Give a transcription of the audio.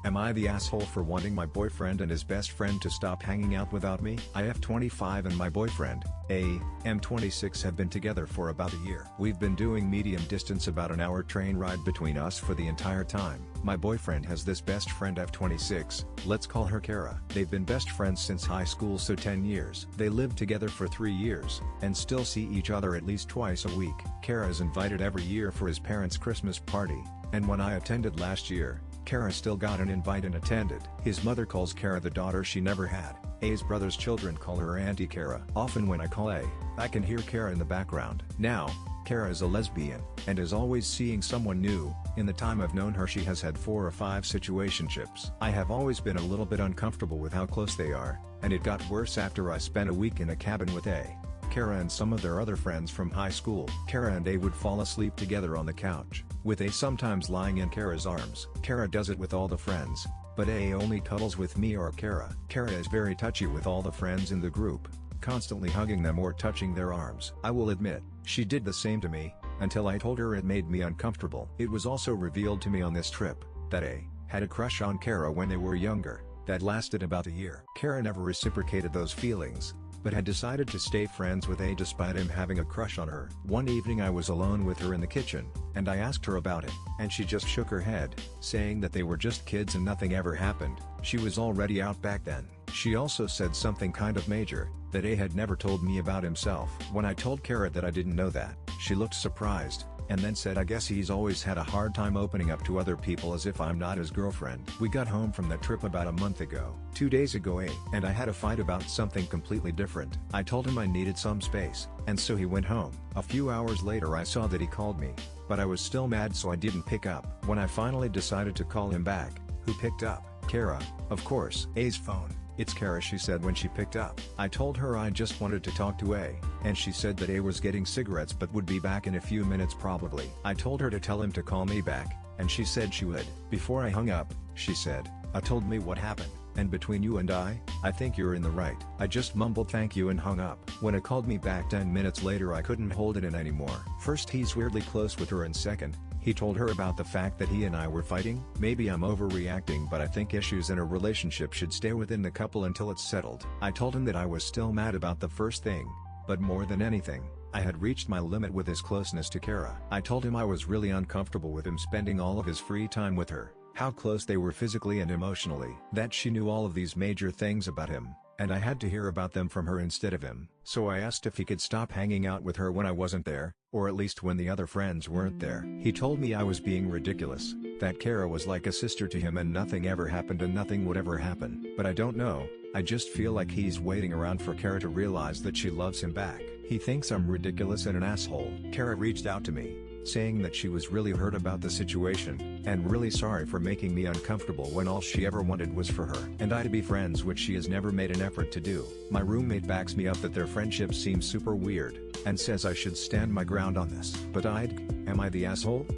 Am I the asshole for wanting my boyfriend and his best friend to stop hanging out without me? I am 25 and my boyfriend, am 26, have been together for about a year. We've been doing medium distance, about an hour train ride between us for the entire time. My boyfriend has this best friend, 26, let's call her Kara. They've been best friends since high school, so 10 years. They lived together for 3 years, and still see each other at least twice a week. Kara is invited every year for his parents' Christmas party, and when I attended last year, Kara still got an invite and attended. His mother calls Kara the daughter she never had. A's brother's children call her Auntie Kara. Often when I call A, I can hear Kara in the background. Now, Kara is a lesbian, and is always seeing someone new. In the time I've known her, she has had 4 or 5 situationships. I have always been a little bit uncomfortable with how close they are, and it got worse after I spent a week in a cabin with A, Kara and some of their other friends from high school. Kara and A would fall asleep together on the couch, with A sometimes lying in Kara's arms. Kara does it with all the friends, but A only cuddles with me or Kara. Kara is very touchy with all the friends in the group, constantly hugging them or touching their arms. I will admit, she did the same to me, until I told her it made me uncomfortable. It was also revealed to me on this trip, that A had a crush on Kara when they were younger, that lasted about a year. Kara never reciprocated those feelings, but had decided to stay friends with A despite him having a crush on her. One evening I was alone with her in the kitchen, and I asked her about it, and she just shook her head, saying that they were just kids and nothing ever happened. She was already out back then. She also said something kind of major, that A had never told me about himself. When I told Kara that I didn't know that, she looked surprised, and then said I guess he's always had a hard time opening up to other people, as if I'm not his girlfriend. We got home from that trip about a month ago. 2 days ago A and I had a fight about something completely different. I told him I needed some space, and so he went home. A few hours later I saw that he called me, but I was still mad, so I didn't pick up. When I finally decided to call him back, who picked up? Kara, of course. A's phone. "It's Kara," she said when she picked up. I told her I just wanted to talk to A, and she said that A was getting cigarettes but would be back in a few minutes probably. I told her to tell him to call me back, and she said she would. Before I hung up, she said, "I told me what happened, and between you and I think you're in the right." I just mumbled thank you and hung up. When it called me back 10 minutes later, I couldn't hold it in anymore. First, he's weirdly close with her, and second, he told her about the fact that he and I were fighting. Maybe I'm overreacting, but I think issues in a relationship should stay within the couple until it's settled. I told him that I was still mad about the first thing, but more than anything, I had reached my limit with his closeness to Kara. I told him I was really uncomfortable with him spending all of his free time with her, how close they were physically and emotionally, that she knew all of these major things about him, and I had to hear about them from her instead of him. So I asked if he could stop hanging out with her when I wasn't there, or at least when the other friends weren't there. He told me I was being ridiculous, that Kara was like a sister to him and nothing ever happened and nothing would ever happen. But I don't know, I just feel like he's waiting around for Kara to realize that she loves him back. He thinks I'm ridiculous and an asshole. Kara reached out to me, saying that she was really hurt about the situation, and really sorry for making me uncomfortable when all she ever wanted was for her and I to be friends, which she has never made an effort to do. My roommate backs me up that their friendship seems super weird, and says I should stand my ground on this. But am I the asshole?